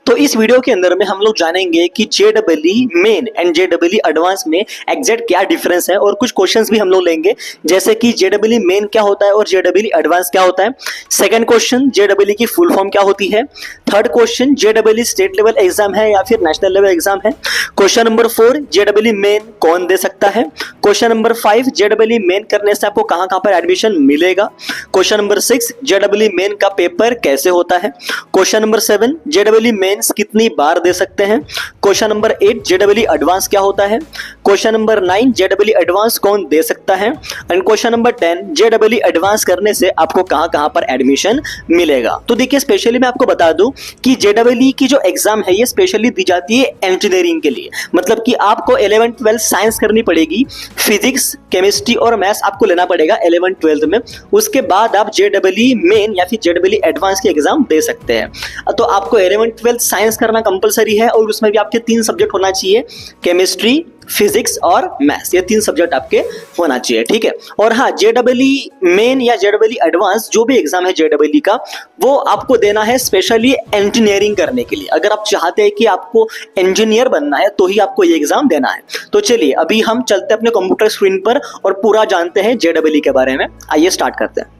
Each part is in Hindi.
तो इस वीडियो के अंदर में हम लोग जानेंगे कि जेडबलई मेन एंड जेडबलई एडवांस में एग्जैक्ट क्या डिफरेंस है और कुछ क्वेश्चंस भी हम लोग लेंगे, जैसे कि जेडबलई मेन क्या होता है और जेडबलई एडवांस क्या होता है। सेकंड क्वेश्चन, जेडबलई की फुल फॉर्म क्या होती है। थर्ड क्वेश्चन, जेडबलई स्टेट लेवल एग्जाम है या फिर नेशनल लेवल एग्जाम है। क्वेश्चन नंबर 4, जेडबलई मेन कौन दे सकता है। क्वेश्चन नंबर 5, जेडबलई मेन करने से आपको कहां कहां पर एडमिशन मिलेगा। क्वेश्चन नंबर 6, जेडबलई मेन का पेपर कैसे होता है। क्वेश्चन नंबर 7, जेडबलई मेंस कितनी बार दे सकते हैं। क्वेश्चन नंबर 8, जेडबलई एडवांस क्या होता है। क्वेश्चन नंबर 9, जेडबलई एडवांस कौन दे सकता है। एंड क्वेश्चन नंबर 10, जेडबलई एडवांस करने से आपको कहां कहां पर एडमिशन मिलेगा। तो देखिए, स्पेशली मैं आपको बता दूं कि जेडबलई की जो एग्जाम है ये स्पेशली दी जाती है इंजीनियरिंग के लिए, मतलब कि आपको 11th 12th साइंस करनी पड़ेगी, फिजिक्स केमिस्ट्री और मैथ्स आपको लेना पड़ेगा 11th 12th में। उसके बाद आप जेडबलई मेन या फिर जेडबलई एडवांस की एग्जाम दे सकते हैं। तो आपको 11th 12th साइंस करना कंपलसरी है और उसमें भी आपके 3 सब्जेक्ट होना चाहिए, केमिस्ट्री, फिजिक्स और मैथ्स, ये 3 सब्जेक्ट आपके होना चाहिए, ठीक है। और हाँ, जेडबलई मेन या जेडबलई एडवांस जो भी एग्जाम है जेडबलई का, वो आपको देना है स्पेशली इंजीनियरिंग करने के लिए। अगर आप चाहते हैं कि आपको इंजीनियर बनना है तो ही आपको ये एग्जाम देना है। तो चलिए अभी हम चलते हैं अपने कंप्यूटर स्क्रीन पर और पूरा जानते हैं जेडबलई के बारे में। आइए स्टार्ट करते हैं।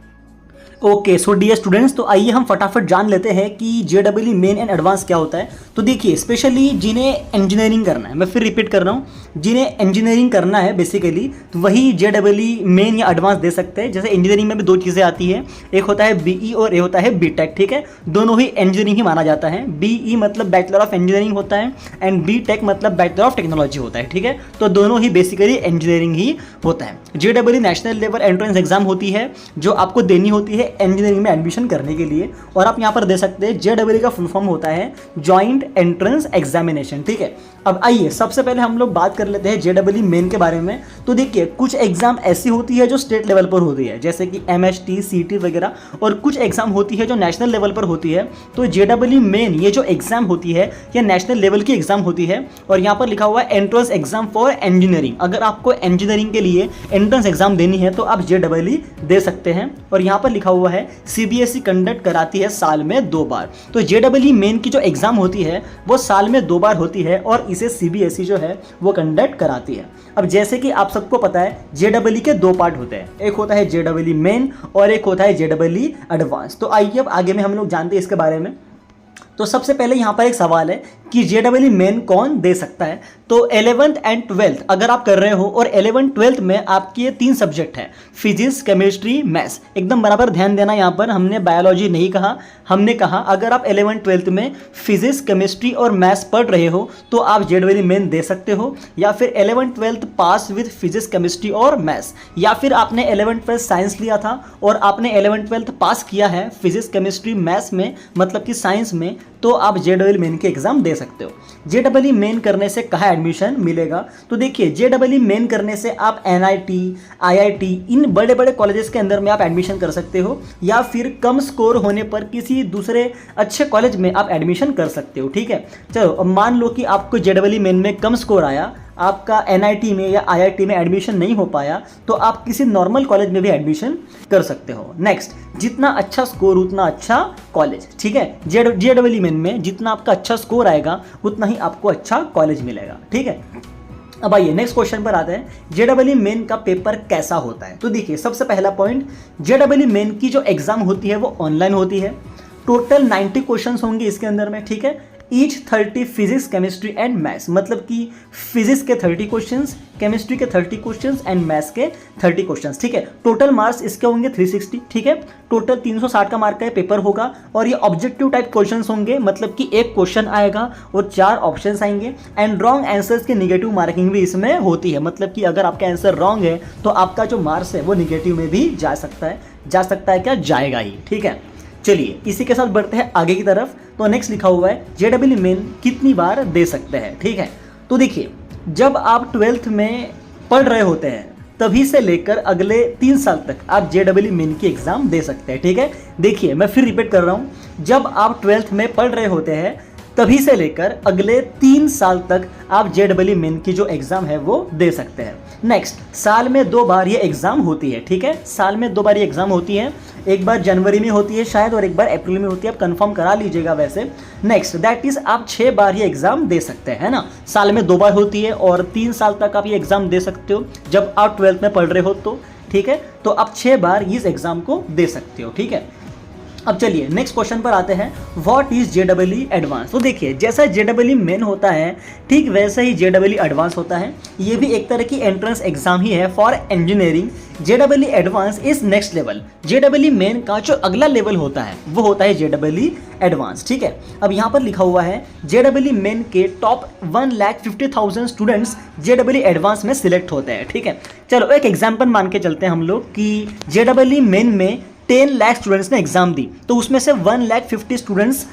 ओके, सो डियर स्टूडेंट्स, तो आइए हम फटाफट जान लेते हैं कि जेडबलई मेन एंड एडवांस क्या होता है। तो देखिए, स्पेशली जिन्हें इंजीनियरिंग करना है, मैं फिर रिपीट कर रहा हूँ, जिन्हें इंजीनियरिंग करना है बेसिकली, तो वही जेडबलई मेन या एडवांस दे सकते हैं। जैसे इंजीनियरिंग में भी 2 चीज़ें आती है, एक होता है बीई और एक होता है बीटेक, ठीक है। दोनों ही इंजीनियरिंग ही माना जाता है। बीई मतलब बैचलर ऑफ इंजीनियरिंग होता है एंड बीटेक मतलब बैचलर ऑफ टेक्नोलॉजी होता है, ठीक है। तो दोनों ही बेसिकली इंजीनियरिंग ही होता है। जेडबलई नेशनल लेवल एंट्रेंस एग्जाम होती है जो आपको देनी होती है इंजीनियरिंग में एडमिशन करने के लिए, और आप यहाँ पर दे सकते हैं। जेडबलई का फुल फॉर्म होता है जॉइंट एंट्रेंस एग्जामिनेशन, ठीक है। अब आइए सबसे पहले हम लोग बात कर लेते हैं जेडबलई मेन के बारे में। तो देखिए, कुछ एग्जाम ऐसी होती है जो स्टेट लेवल पर होती है, जैसे कि एमएसटी, सीटी वगैरह, और कुछ एग्जाम होती है जो नेशनल लेवल पर होती है। तो जेडबलई मेन ये जो एग्जाम होती है ये नेशनल लेवल की एग्जाम होती है, और यहाँ पर लिखा हुआ है एंट्रेंस एग्जाम फॉर इंजीनियरिंग। अगर आपको इंजीनियरिंग के लिए एंट्रेंस एग्जाम देनी है तो आप जेडबलई दे सकते हैं। और यहाँ पर लिखा हुआ है सीबीएसई कंडक्ट कराती है साल में 2 बार। तो जेडबलई मेन की जो एग्जाम होती है वो साल में 2 बार होती है और इसे सीबीएसई जो है वो कंडक्ट कराती है। अब जैसे कि आप सबको पता है, जेडबलई के 2 पार्ट होते हैं, एक होता है जेडबलई मेन और एक होता है जेडबलई एडवांस। तो आइए अब आगे में हम लोग जानते हैं इसके बारे में। तो सबसे पहले यहाँ पर एक सवाल है कि जेडबलई मेन कौन दे सकता है। तो 11th एंड 12th अगर आप कर रहे हो और 11th 12th में आपके 3 सब्जेक्ट हैं, फिजिक्स, केमिस्ट्री, मैथ्स, एकदम बराबर ध्यान देना। यहाँ पर हमने बायोलॉजी नहीं कहा, हमने कहा अगर आप 11th 12th में फिजिक्स, केमिस्ट्री और मैथ्स पढ़ रहे हो तो आप जेडबलई मेन दे सकते हो, या फिर 11th 12th pass with physics, chemistry और मैथ्स, या फिर आपने 11th 12th साइंस लिया था और आपने 11th 12th पास किया है फिजिक्स, केमिस्ट्री, मैथ्स में, मतलब कि साइंस में, तो आप जेडबलई मेन की एग्जाम दे सकते हो। जेडबलई मेन करने से कहाँ एडमिशन मिलेगा। तो देखिए, जेडबलई मेन करने से आप एनआईटी, आईआईटी, इन बड़े बड़े कॉलेजेस के अंदर में आप एडमिशन कर सकते हो, या फिर कम स्कोर होने पर किसी दूसरे अच्छे कॉलेज में आप एडमिशन कर सकते हो, ठीक है। चलो, अब मान लो कि आपको जेडबलई मेन में कम स्कोर आया, आपका एनआईटी में या आईआईटी में एडमिशन नहीं हो पाया, तो आप किसी नॉर्मल कॉलेज में भी एडमिशन कर सकते हो। नेक्स्ट, जितना अच्छा स्कोर उतना अच्छा कॉलेज, ठीक है। जेडबलई मेन में जितना आपका अच्छा स्कोर आएगा उतना ही आपको अच्छा कॉलेज मिलेगा, ठीक है। अब आइए नेक्स्ट क्वेश्चन पर आते हैं, जेडबलई मेन का पेपर कैसा होता है। तो देखिए, सबसे पहला पॉइंट, जेडबलई मेन की जो एग्जाम होती है वो ऑनलाइन होती है। टोटल 90 क्वेश्चन होंगे इसके अंदर में, ठीक है। Each 30 physics, chemistry and maths, मतलब कि फिजिक्स के 30 क्वेश्चंस, केमिस्ट्री के 30 क्वेश्चंस एंड मैथ्स के 30 क्वेश्चंस, ठीक है। टोटल मार्क्स इसके होंगे 360, ठीक है। टोटल 360 का मार्क का पेपर होगा, और ये ऑब्जेक्टिव टाइप क्वेश्चंस होंगे, मतलब कि एक क्वेश्चन आएगा और 4 ऑप्शंस आएंगे, एंड रॉन्ग आंसर्स की निगेटिव मार्किंग भी इसमें होती है, मतलब कि अगर आपका आंसर रॉन्ग है तो आपका जो मार्क्स है वो निगेटिव में भी जा सकता है क्या, जाएगा ही, ठीक है। चलिए इसी के साथ बढ़ते हैं आगे की तरफ। तो नेक्स्ट लिखा हुआ है जेडबलई मेन कितनी बार दे सकते हैं, ठीक है। तो देखिए, जब आप 12th में पढ़ रहे होते हैं तभी से लेकर अगले 3 साल तक आप जेडबलई मेन की एग्जाम दे सकते हैं, ठीक है। देखिए, मैं फिर रिपीट कर रहा हूँ, जब आप 12th में पढ़ रहे होते हैं तभी से लेकर अगले 3 साल तक आप JEE मेन की जो एग्ज़ाम है वो दे सकते हैं। नेक्स्ट, साल में 2 बार ये एग्ज़ाम होती है, ठीक है, साल में 2 बार ये एग्ज़ाम होती है, एक बार जनवरी में होती है शायद और एक बार अप्रैल में होती है, आप कंफर्म करा लीजिएगा वैसे। नेक्स्ट, दैट इज़ आप 6 बार ये एग्ज़ाम दे सकते हैं ना, साल में 2 बार होती है और 3 साल तक आप ये एग्ज़ाम दे सकते हो जब आप 12th में पढ़ रहे हो तो, ठीक है, तो आप 6 बार इस एग्ज़ाम को दे सकते हो, ठीक है। अब चलिए नेक्स्ट क्वेश्चन पर आते हैं, व्हाट इज JEE एडवांस। तो देखिए जैसा JEE मेन होता है ठीक वैसे ही JEE एडवांस होता है, ये भी एक तरह की एंट्रेंस एग्जाम ही है for engineering. JEE advance is next level, JEE main का जो अगला लेवल होता है वो होता है JEE एडवांस, ठीक है। अब यहाँ पर लिखा हुआ है JEE मेन के टॉप 1,50,000 स्टूडेंट्स JEE एडवांस में सिलेक्ट होते हैं, ठीक है। चलो एक एग्जाम्पल मान के चलते हैं हम लोग कि JEE मेन में 10 लाख स्टूडेंट्स ने एग्जाम दी, तो उसमें से 1,50,000 स्टूडेंट्स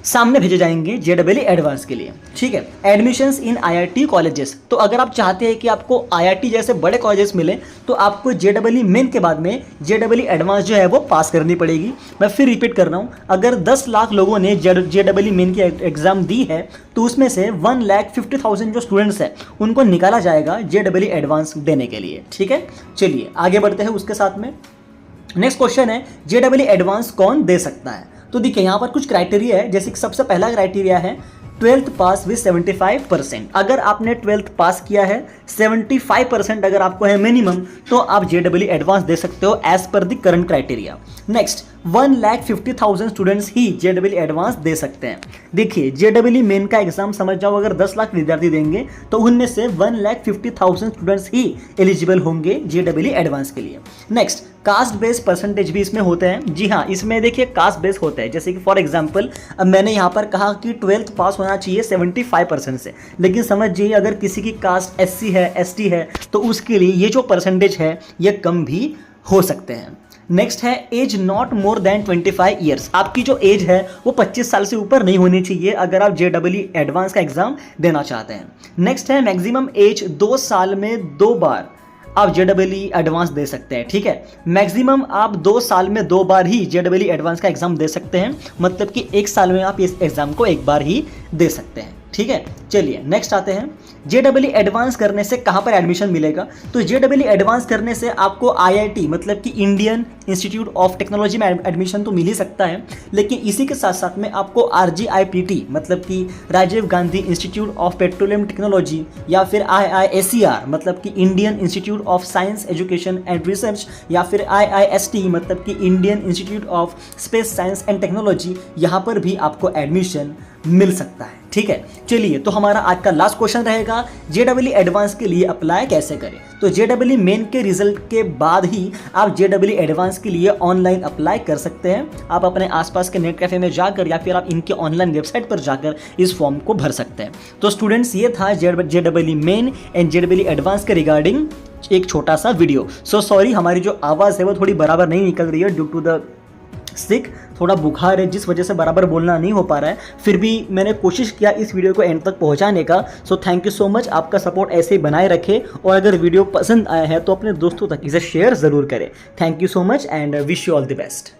सामने भेजे जाएंगे JEE एडवांस के लिए, ठीक है। एडमिशंस इन IIT कॉलेजेस, तो अगर आप चाहते हैं कि आपको IIT जैसे बड़े कॉलेजेस मिले तो आपको JEE मेन के बाद में JEE एडवांस जो है वो पास करनी पड़ेगी। मैं फिर रिपीट कर रहा हूँ, अगर 10 लाख लोगों ने JEE मेन की एग्जाम दी है तो उसमें से 1,50,000 जो स्टूडेंट्स हैं उनको निकाला जाएगा JEE एडवांस देने के लिए, ठीक है। चलिए आगे बढ़ते हैं उसके साथ में। नेक्स्ट क्वेश्चन है JEE एडवांस कौन दे सकता है। तो देखिए यहाँ पर कुछ क्राइटेरिया है, जैसे कि सबसे पहला क्राइटेरिया है 12th पास विद 75%। अगर आपने 12th पास किया है, 75% अगर आपको है मिनिमम, तो आप JEE एडवांस दे सकते हो as per the current criteria. Next, 1,50,000 students ही JEE एडवांस दे सकते हैं। देखिए JEE मेन का एग्जाम समझ जाओ, अगर 10 लाख विद्यार्थी देंगे तो उनमें से 1,50,000 स्टूडेंट्स ही एलिजिबल होंगे JEE एडवांस के लिए। नेक्स्ट, कास्ट बेस्ड परसेंटेज भी इसमें होते हैं। जी हाँ, इसमें देखिए कास्ट बेस्ड होता है, जैसे कि फॉर एग्जांपल अब मैंने यहाँ पर कहा कि 12th पास होना चाहिए 75% से, लेकिन समझ जाइए अगर किसी की कास्ट SC है, ST है, तो उसके लिए ये जो परसेंटेज है ये कम भी हो सकते हैं। नेक्स्ट है age not more than 25 years. आपकी जो एज है वो 25 साल से ऊपर नहीं होनी चाहिए अगर आप JEE एडवांस का एग्जाम देना चाहते हैं। नेक्स्ट है मैक्सिमम एज 2 साल में 2 बार आप JEE एडवांस दे सकते हैं, ठीक है। मैक्सिमम आप 2 साल में 2 बार ही JEE एडवांस का एग्जाम दे सकते हैं, मतलब कि 1 साल में आप इस एग्जाम को 1 बार ही दे सकते हैं, ठीक है। चलिए नेक्स्ट आते हैं, JEE एडवांस करने से कहाँ पर एडमिशन मिलेगा। तो JEE एडवांस करने से आपको IIT मतलब कि इंडियन इंस्टीट्यूट ऑफ टेक्नोलॉजी में एडमिशन तो मिल ही सकता है, लेकिन इसी के साथ साथ में आपको RGIPT मतलब कि Rajiv Gandhi institute of petroleum technology या फिर IISER मतलब कि Indian institute of science education and research या फिर IIST मतलब कि Indian institute of space science and technology, यहाँ पर भी आपको एडमिशन मिल सकता है, ठीक है। चलिए तो हमारा आज का लास्ट क्वेश्चन रहेगा, JEE एडवांस के लिए अप्लाई कैसे करें। तो JEE मेन के रिजल्ट के बाद ही आप JEE एडवांस के लिए ऑनलाइन अप्लाई कर सकते हैं। आप अपने आसपास के नेट कैफे में जाकर या फिर आप इनके ऑनलाइन वेबसाइट पर जाकर इस फॉर्म को भर सकते हैं। तो स्टूडेंट्स ये था JEE main and JEE advance के रिगार्डिंग एक छोटा सा वीडियो। सो सॉरी, हमारी जो आवाज़ है वो थोड़ी बराबर नहीं निकल रही है ड्यू टू द सिक, थोड़ा बुखार है जिस वजह से बराबर बोलना नहीं हो पा रहा है, फिर भी मैंने कोशिश किया इस वीडियो को एंड तक पहुंचाने का। So thank you so much, आपका सपोर्ट ऐसे ही बनाए रखे और अगर वीडियो पसंद आया है तो अपने दोस्तों तक इसे शेयर ज़रूर करें। Thank you so much and wish you all the best.